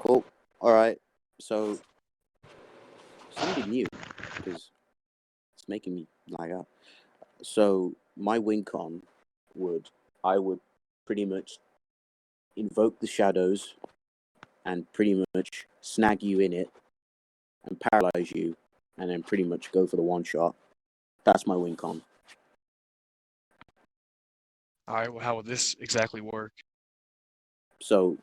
Cool. All right. So something new because it's making me lag out. So my win con I would pretty much invoke the shadows and pretty much snag you in it and paralyze you, and then pretty much go for the one shot. That's my win con. All right, well, how would this exactly work? So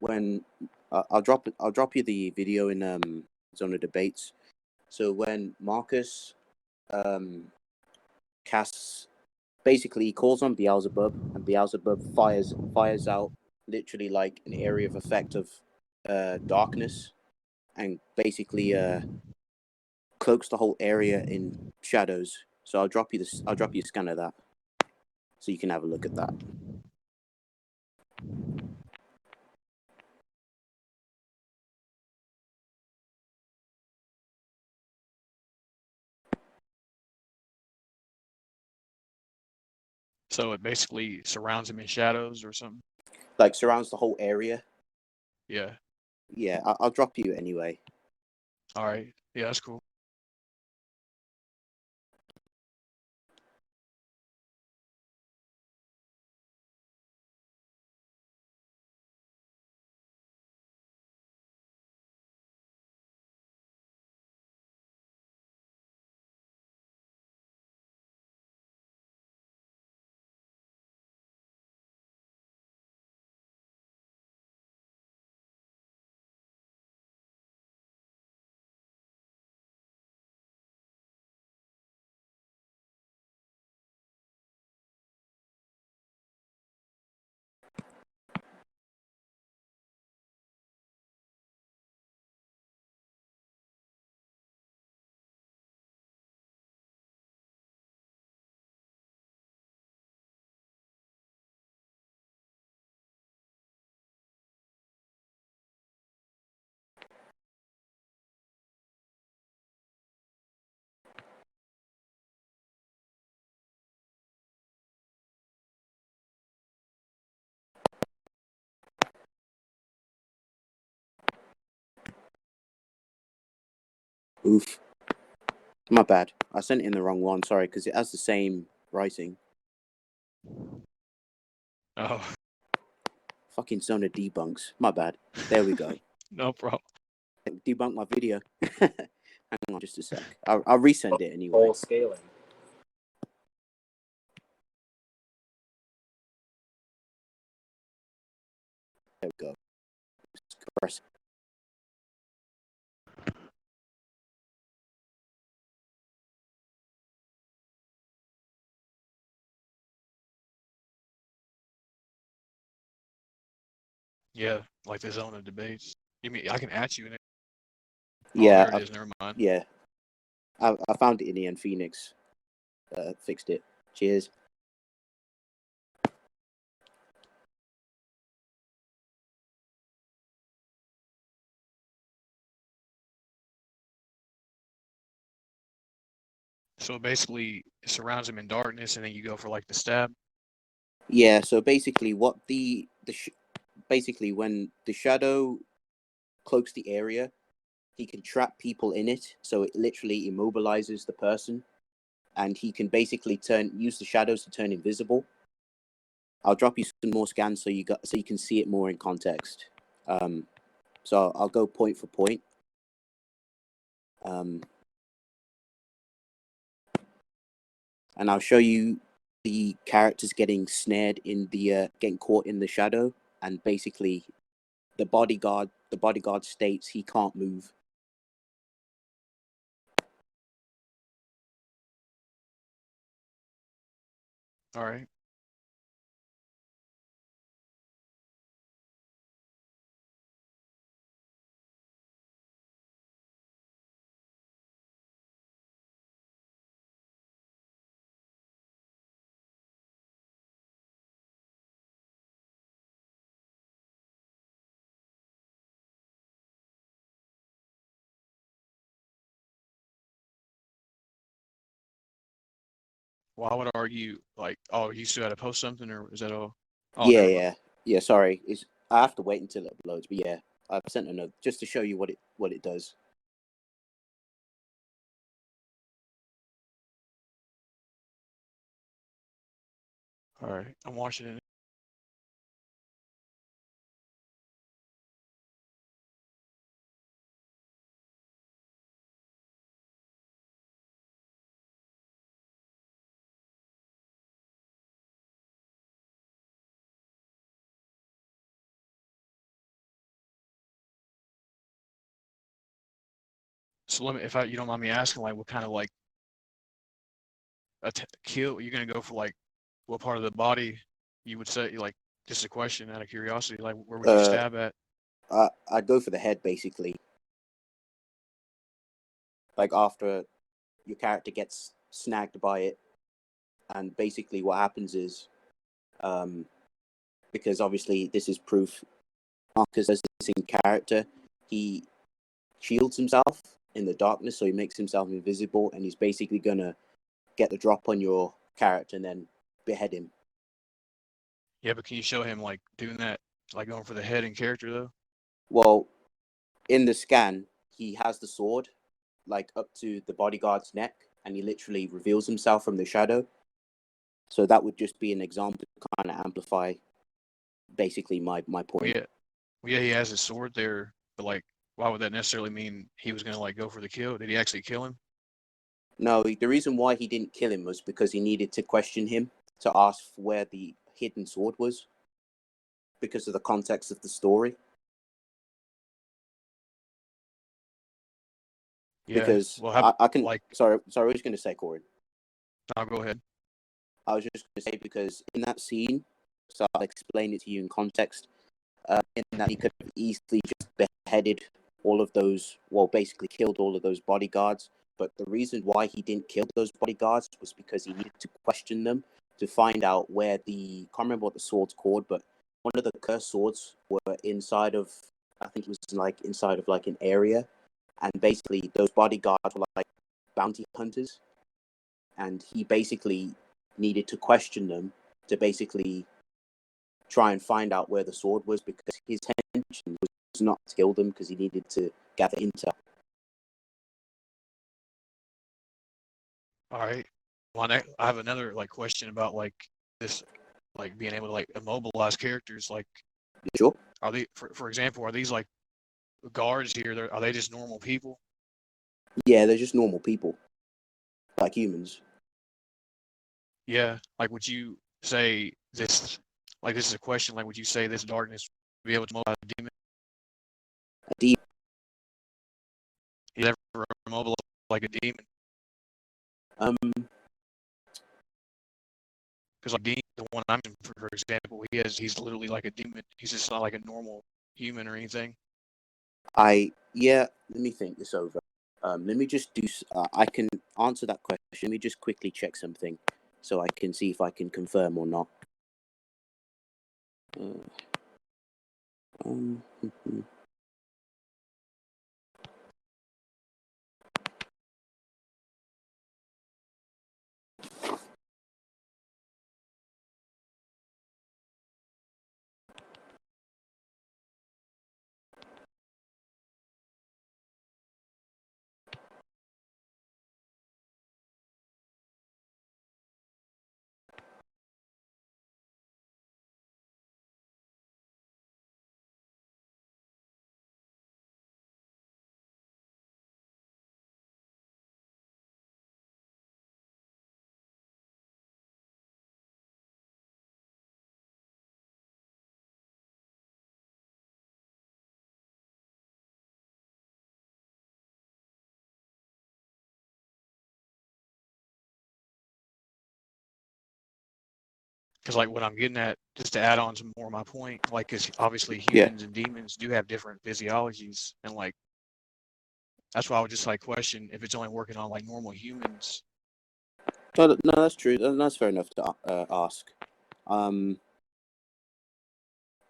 when I'll drop you the video in Zone of Debates. So when Marcus casts, basically he calls on Beelzebub, and Beelzebub fires out literally like an area of effect of darkness, and basically cloaks the whole area in shadows. So I'll drop you a scan of that, so you can have a look at that. So it basically surrounds him in shadows or something? Like surrounds the whole area. Yeah. Yeah, I'll drop you anyway. All right. Yeah, that's cool. Oof. My bad. I sent in the wrong one. Sorry, because it has the same writing. Oh, Fucking Zona debunks. My bad. There we go. no problem. Debunk my video. Hang on just a sec. I'll resend it anyway. All scaling. There we go. Press. Yeah, like the Zone of Debates. You mean I can add you in it? Yeah, Oh, there it is. Never mind. yeah. I found it in the end. Phoenix fixed it. Cheers. So basically, it surrounds him in darkness, and then you go for like the stab. Yeah. So basically, what basically when the shadow cloaks the area, he can trap people in it. So it literally immobilizes the person, and he can basically use the shadows to turn invisible. I'll drop you some more scans so you can see it more in context. So I'll go point for point. And I'll show you the characters getting snared in the getting caught in the shadow, and basically the bodyguard states he can't move. All right. Well, I would argue like, oh, you still got to post something, or is that all? Oh, never mind. Yeah. Sorry, I have to wait until it uploads, but yeah, I've sent a note just to show you what it does. All right, I'm watching it. So let me, if you don't mind me asking, like, what kind of like kill you're gonna go for? Like, what part of the body you would say? Like, just a question out of curiosity. Like, where would you stab at? I'd go for the head basically. Like after your character gets snagged by it, and basically what happens is, because obviously this is proof, Marcus as this in character, he shields himself in the darkness, so he makes himself invisible, and he's basically gonna get the drop on your character and then behead him. Yeah, but can you show him like doing that, like going for the head in character though? Well, in the scan, he has the sword like up to the bodyguard's neck, and he literally reveals himself from the shadow. So that would just be an example to kind of amplify basically my point. Yeah, he has his sword there, but like, why would that necessarily mean he was gonna like go for the kill? Did he actually kill him? No, the reason why he didn't kill him was because he needed to question him to ask where the hidden sword was because of the context of the story. Yeah. Because Well, how I can. like? Sorry, I was going to say, Korin. I'll go ahead. I was just going to say because in that scene, so I'll explain it to you in context. In that he could have easily just beheaded all of those, well, basically killed all of those bodyguards. But the reason why he didn't kill those bodyguards was because he needed to question them to find out where the, can't remember what the sword's called, but one of the cursed swords were inside of, I think it was like inside of like an area. And basically those bodyguards were like bounty hunters. And he basically needed to question them to basically try and find out where the sword was because his intention was not to kill them because he needed to gather intel. All right. Well, I have another like question about like this, like being able to like immobilize characters. Like, Sure. are they, for example, are these like guards here? Are they just normal people? Yeah, they're just normal people, like humans. Yeah. Like, would you say this? Like, this is a question. Like, would you say this darkness would be able to mobilize a demon? A demon. He's ever immobilized like a demon? Um, Because like the one I'm in, for example, he's literally like a demon. He's just not like a normal human or anything. yeah. Let me think this over. Let me just do. I can answer that question. Let me just quickly check something, so I can see if I can confirm or not. Uh, um, Because like what I'm getting at, just to add on to more of my point, like because obviously yeah. humans and demons do have different physiologies, and like that's why I would just like question if it's only working on like normal humans. No, no, that's true. That's fair enough to ask. Um,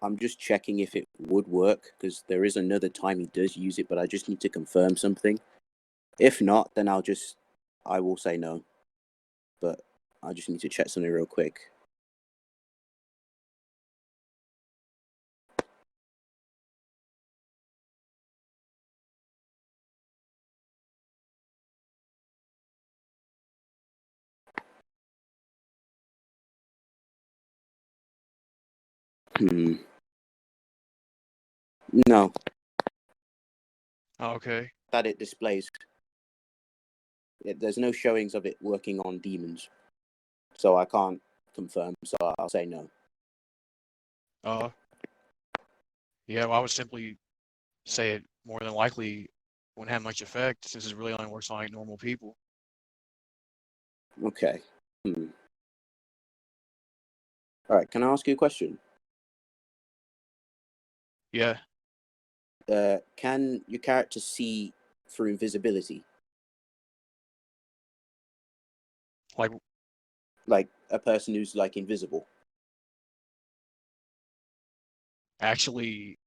I'm just checking if it would work because there is another time he does use it, but I just need to confirm something. If not, then I will say no. But I just need to check something real quick. Hmm. No, Oh, okay. that it displays. There's no showings of it working on demons, so I can't confirm. So I'll say no. Uh, yeah, well, I would simply say it more than likely wouldn't have much effect since it really only works on like normal people. Okay. Hmm. All right. Can I ask you a question? Yeah, Can your character see through invisibility, like like a person who's like invisible? actually,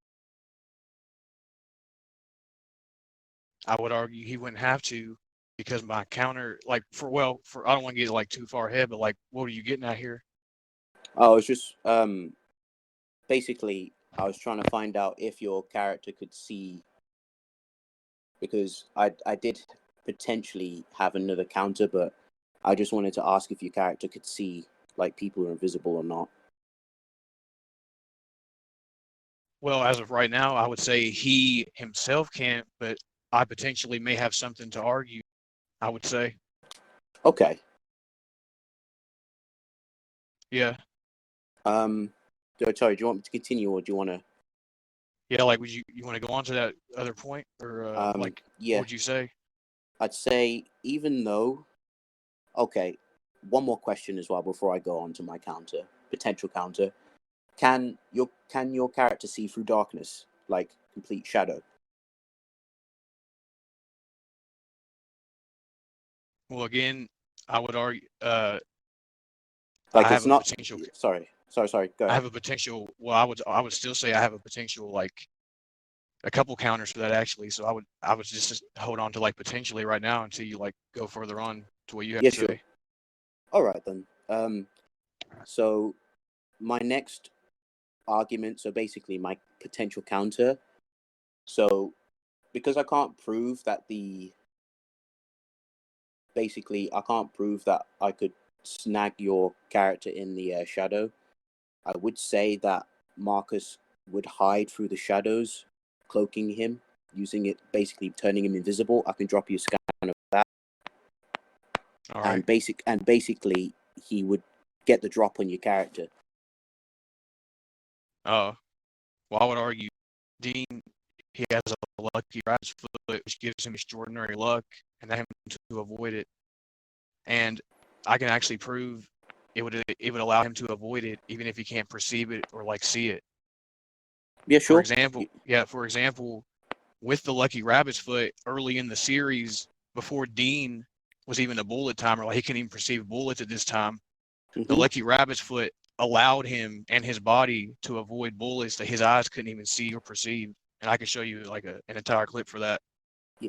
I would argue he wouldn't have to because my counter, like for I don't want to get like too far ahead, but like, what are you getting at here? Oh, it's just basically I was trying to find out if your character could see, because I did potentially have another counter, but I just wanted to ask if your character could see like people who are invisible or not. Well, as of right now, I would say he himself can't, but I potentially may have something to argue. I would say, Okay. yeah, Sorry, do you want me to continue or do you want to? yeah. Like, would you want to go on to that other point, or like, what Yeah, would you say? I'd say even though. Okay, one more question as well before I go on to my potential counter. Can your character see through darkness, like complete shadow? Well, again, I would argue. I Like have it's a not. potential. Sorry. Go I ahead. have a potential. Well, I would still say I have a potential like a couple counters for that actually. So I would just hold on to like potentially right now until you like go further on to what you have Yeah, to sure. say. All right then. So my next argument. So basically, my potential counter. So because I can't prove that the basically I can't prove that I could snag your character in the shadow. I would say that Marcus would hide through the shadows, cloaking him, using it, basically turning him invisible. I can drop you a scan of that, All right. and basically he would get the drop on your character. Well, I would argue Dean he has a lucky rat's foot, which gives him extraordinary luck, and that him to avoid it. And I can actually prove it would allow him to avoid it even if he can't perceive it or like see it. Yeah, For sure. example, with the lucky rabbit's foot early in the series, before Dean was even a bullet timer, like he couldn't even perceive bullets at this time. The Mm-hmm. lucky rabbit's foot allowed him and his body to avoid bullets that his eyes couldn't even see or perceive. And I can show you like an entire clip for that.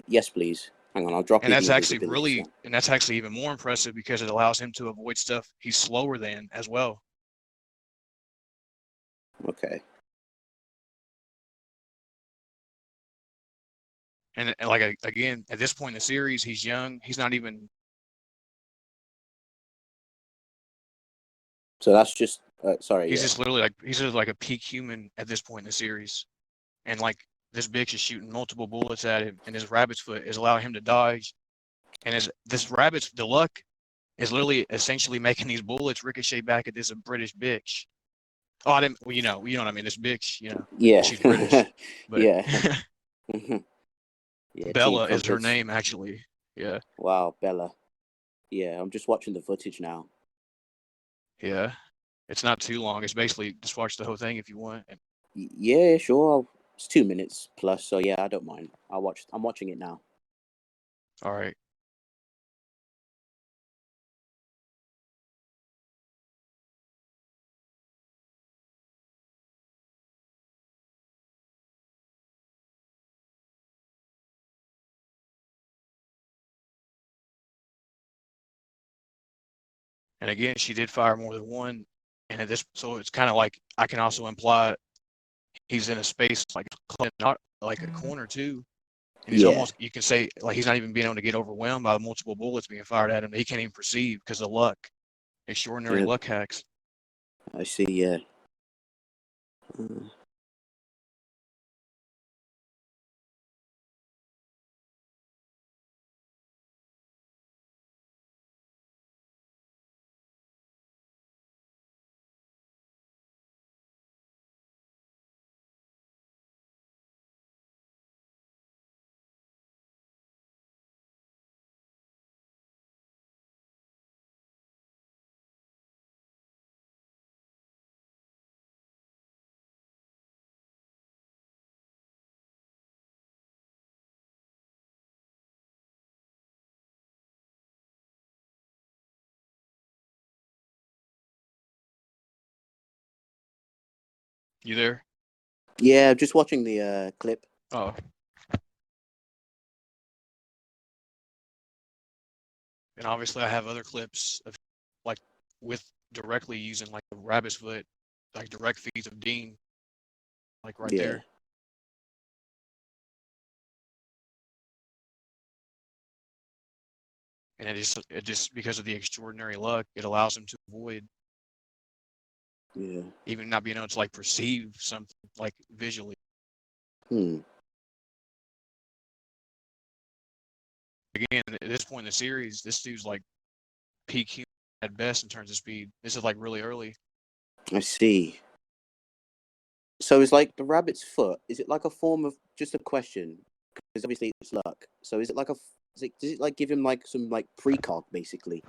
Yes, please. Hang on, I'll drop And you the that's actually invisibility scan. even more impressive because it allows him to avoid stuff he's slower than as well. Okay. And like again, at this point in the series, he's young. He's not even. So that's just sorry. He's Yeah. just literally like he's just like a peak human at this point in the series. And like this bitch is shooting multiple bullets at him, and his rabbit's foot is allowing him to dodge. And the luck is literally essentially making these bullets ricochet back at this British bitch. Oh, I didn't. Well, you know what I mean. This bitch, Yeah. she's British, but Yeah. Yeah. Team Bella is her Crumpets. name actually. Yeah, Wow, Bella. Yeah, I'm just watching the footage now. yeah. It's not too long. It's basically just watch the whole thing if you want. Yeah, sure. It's 2 minutes plus, so yeah, I don't mind. I'm watching it now. All right. And again, she did fire more than one. And at this, so it's kind of like I can also imply he's in a space not like a corner too. And he's Yeah. almost, you can say, like he's not even being able to get overwhelmed by the multiple bullets being fired at him. He can't even perceive because of luck, extraordinary Yep. luck hacks. I see. Yeah. Uh, You there? yeah, just watching the clip. Oh. And obviously, I have other clips of like with directly using like a rabbit's foot, like direct feeds of Dean, like right Yeah. there. And it just because of the extraordinary luck, it allows him to avoid Yeah. even not being able to like perceive something like visually. Hmm. Again, at this point in the series, this dude's like peak human at best in terms of speed. This is like really early. I see. So it's like the rabbit's foot. Is it like a form of just a question? Because obviously it's luck. So is it like does it like give him like some like precog basically?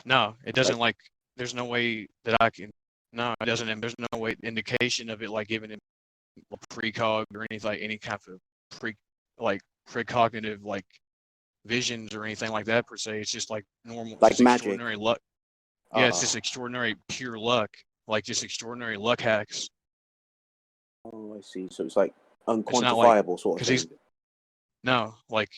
No, it doesn't Like there's no way that I can, no, it doesn't, and there's no way indication of it like giving him precog or anything, like any kind of precognitive like visions or anything like that per se. It's just like normal, like just magic. extraordinary luck. Yeah, it's just Ah. extraordinary pure luck, like just extraordinary luck hacks. Oh, I see. So it's like It's not like unquantifiable sort of because thing. no, like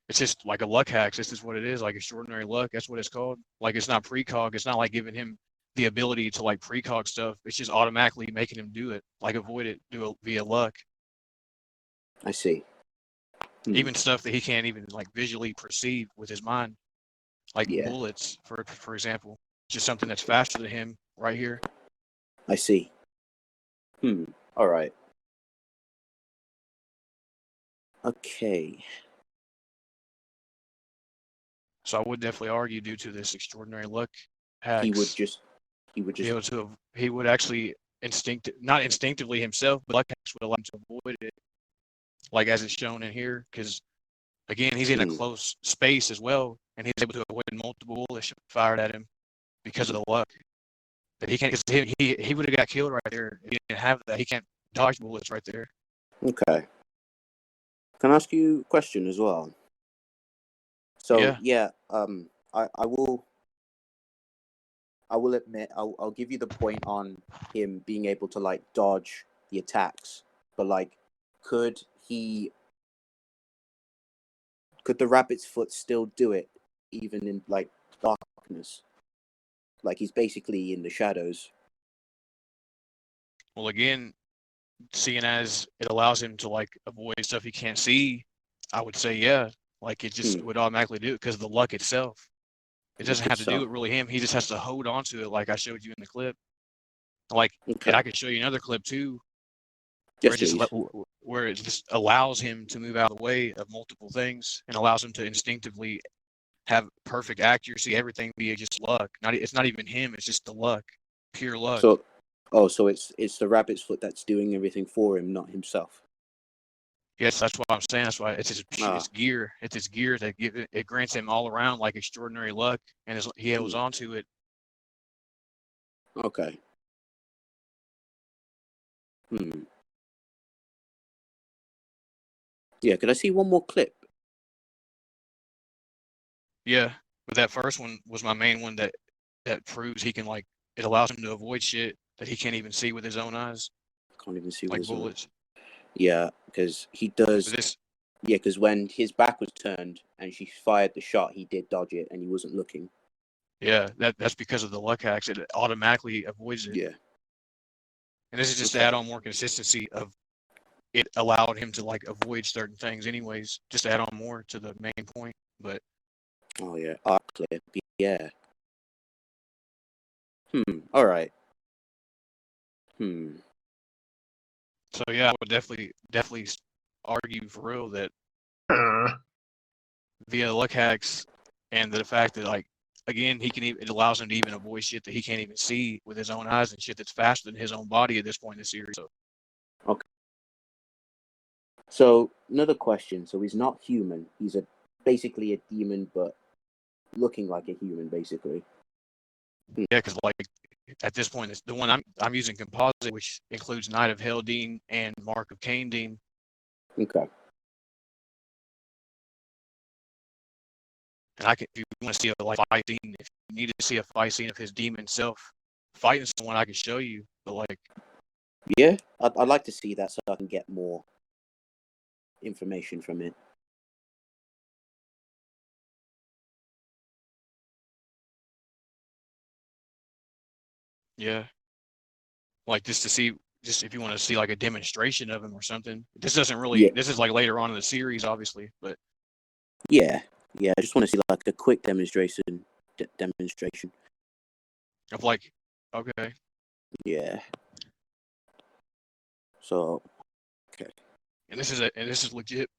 it's just like a luck hacks. This is what it is, like extraordinary luck. That's what it's called. Like it's not precog. It's not like giving him the ability to like precog stuff. It's just automatically making him do it, like avoid it, do it via luck. I see. Even stuff that he can't even like visually perceive with his mind, like Yeah, bullets, for example, just something that's faster than him right here. I see. All right. Okay. So I would definitely argue, due to this extraordinary luck He would hacks, just. be able to, he would actually not instinctively himself, but luck hacks would allow him to avoid it, like as it's shown in here, because again, he's in a close space as well, and he's able to avoid multiple bullets fired at him because of the luck. That he can't, because he would have got killed right there. He didn't have that. He can't dodge bullets right there. Okay. Can I ask you a question as well? So Yeah. I will admit I'll give you the point on him being able to like dodge the attacks, but like, could the rabbit's foot still do it even in like darkness? Like he's basically in the shadows. Well, again, seeing as it allows him to like avoid stuff he can't see, I would say yeah. Like it just would automatically do it because of the luck itself. It I doesn't think have to do so. it really him. He just has to hold on to it, like I showed you in the clip. Like, Okay. and I could show you another clip too, Yes, please. where it just allows him to move out of the way of multiple things and allows him to instinctively have perfect accuracy, everything via just luck. It's not even him. It's just the luck, pure luck. So it's the rabbit's foot that's doing everything for him, not himself. Yes, that's what I'm saying. That's why it's his gear. It's his gear that it grants him all around like extraordinary luck, and he holds on to it. Okay. Yeah, could I see one more clip? Yeah, but that first one was my main one that proves he can, like, it allows him to avoid shit that he can't even see with his own eyes, Can't even see like with his bullets. Yeah, because he does. This, Yeah, because when his back was turned and she fired the shot, he did dodge it and he wasn't looking. yeah, that's because of the luck hacks. It automatically avoids it. Yeah. And this is just to Okay. add on more consistency of it allowed him to like avoid certain things anyways, just to add on more to the main point. But Oh yeah, arc clip. Yeah. All right. Hmm. So yeah, I would definitely argue for real that via luck hacks and the fact that like again it allows him to even avoid shit that he can't even see with his own eyes and shit that's faster than his own body at this point in the series. So Okay. So another question. So he's not human. He's basically a demon, but looking like a human, basically. yeah, because like at this point, it's the one I'm using composite, which includes Knight of Hell Dean and Mark of Cain Dean. Okay. And if you want to see a like fight scene, if you need to see a fight scene of his demon self fighting someone, I can show you. But like, Yeah, I'd like to see that so I can get more information from it. yeah, like just if you want to see like a demonstration of him or something. This doesn't really. Yeah. This is like later on in the series, obviously, but Yeah. Yeah. I just want to see like a quick demonstration. Demonstration. of like, okay, Yeah. So. Okay. and this is legit.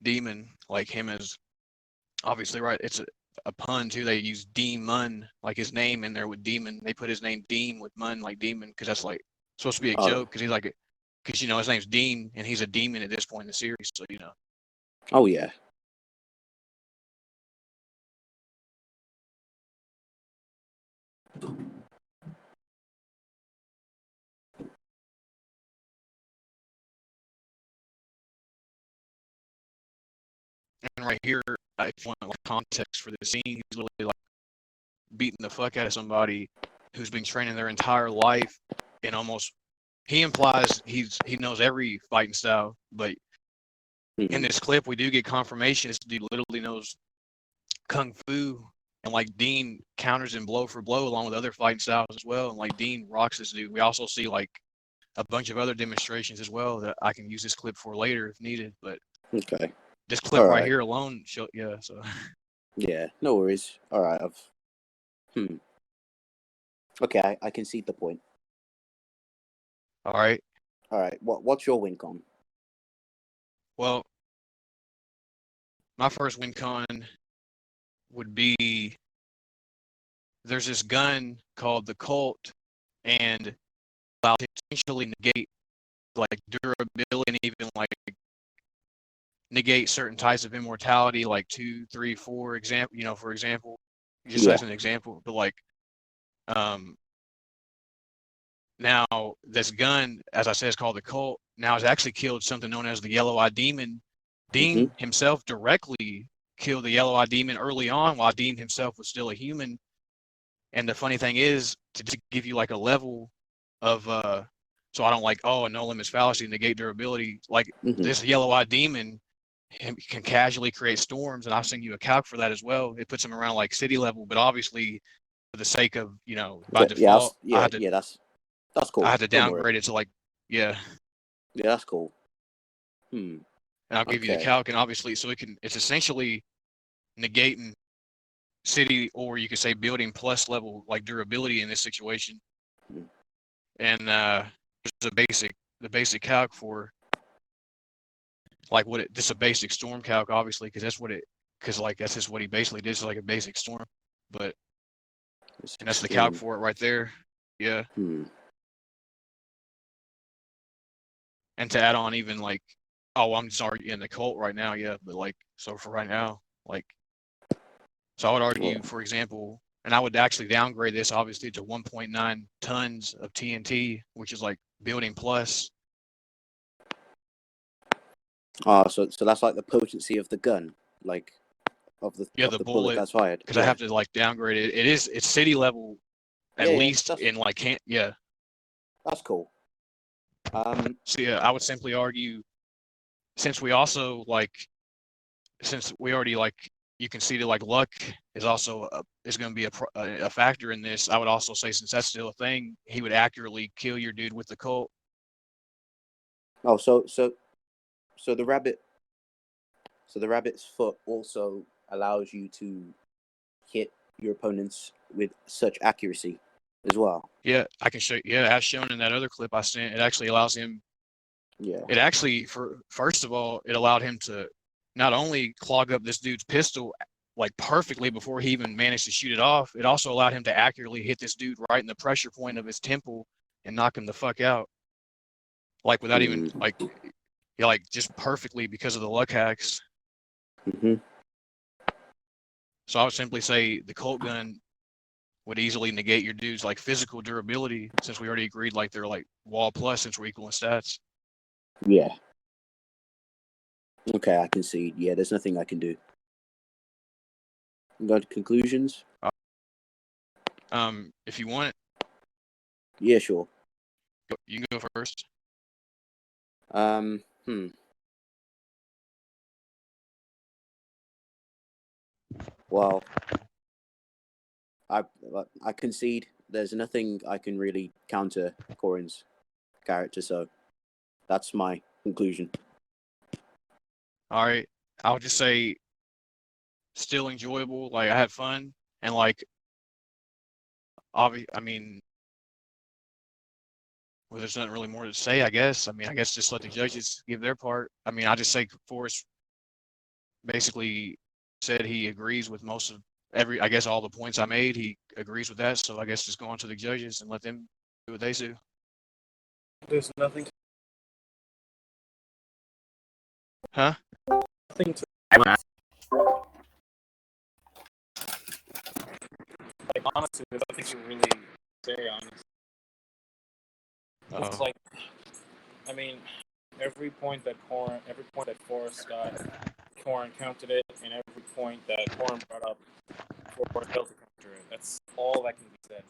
Demon like him as obviously right. It's a pun too. They use Demon like his name in there with demon. They put his name Dean with Mun like demon because that's like supposed to be a Oh. joke because he's like because you know his name's Dean and he's a demon at this point in the series. So you know. Oh yeah. And right here, if you want like context for the scene, he's literally like beating the fuck out of somebody who's been training their entire life and almost he implies he knows every fighting style, but in this clip we do get confirmation this dude literally knows kung fu and like Dean counters him blow for blow along with other fighting styles as well. And like Dean rocks this dude. We also see like a bunch of other demonstrations as well that I can use this clip for later if needed. But Okay. this clip All right right. here alone, yeah. So Yeah. No worries. All right. Okay. I can see the point. all right. All right. What's your win con? Well, my first win con would be there's this gun called the Colt, and allows it to essentially negate like durability and even like negate certain types of immortality, like 2, 3, 4 example. You know, for example, just Yeah. as an example. But like, um, now this gun, as I said, is called the Colt. Now has actually killed something known as the Yellow-Eyed Demon. Mhm. Dean himself directly killed the Yellow-Eyed Demon early on, while Dean himself was still a human. And the funny thing is, to just give you like a level of so I don't like a no limits fallacy negate durability. Like Mhm. this Yellow-Eyed Demon can casually create storms, and I'll send you a calc for that as well. It puts them around like city level, but obviously for the sake of by Okay. Yeah. default, Yeah. Yeah. That's I cool. had to Don't worry. downgrade it to like yeah, Yeah. That's cool. Hmm. and I'll give you the Okay. calc, and obviously so it's essentially negating city or you could say building plus level like durability in this situation, Hmm. and there's the basic calc for like this is a basic storm calc obviously because like that's just what he basically did, so like a basic storm, but and that's the calc Storm. for it right there. Yeah. Hmm. And to add on even like, oh, I'm just already in the cult right now. Yeah. But like, so for right now, like, so I would argue, Well, for example, and I would actually downgrade this obviously to 1.9 tons of TNT, which is like building plus. so that's like the potency of the gun, like Yeah, of the the bullet bullet, that's fired. because I Yeah. have to like downgrade it. It's city level at Yeah. Yeah. least in like, can't, yeah. That's cool. So yeah, I would simply argue since we also like since we already like you can see that like luck is also is going to be a factor in this. I would also say since that's still a thing, he would accurately kill your dude with the Colt. Oh, so the rabbit, so the rabbit's foot also allows you to hit your opponents with such accuracy. as well. Yeah, I can show you. Yeah, as shown in that other clip I sent, it actually allows him. Yeah. It actually, first of all, it allowed him to not only clog up this dude's pistol like perfectly before he even managed to shoot it off, it also allowed him to accurately hit this dude right in the pressure point of his temple and knock him the fuck out. Like without even like just perfectly because of the luck hacks. Mm-hmm. So I would simply say the Colt gun would easily negate your dude's like physical durability, since we already agreed like they're like wall plus since we're equal in stats. Yeah. Okay, I concede. Yeah, there's nothing I can do. Got conclusions? If you want, Yeah, sure. you can go first. Hmm. Well, I concede. There's nothing I can really counter Korin's character, so that's my conclusion. All right, I'll just say still enjoyable. Like I had fun, and like I mean, well, there's nothing really more to say, I guess. I mean, I guess just let the judges give their part. I mean, I just say Forrest basically said he agrees with most of I guess all the points I made. He agrees with that. So I guess just go on to the judges and let them do what they do. There's nothing to. Huh? Nothing to. Like, honestly, there's nothing to really say, honestly. It's like, I mean, every point that Forrest got, Korin counted it, and every point that Korin brought up, Forrest failed to counter it. That's all that can be said.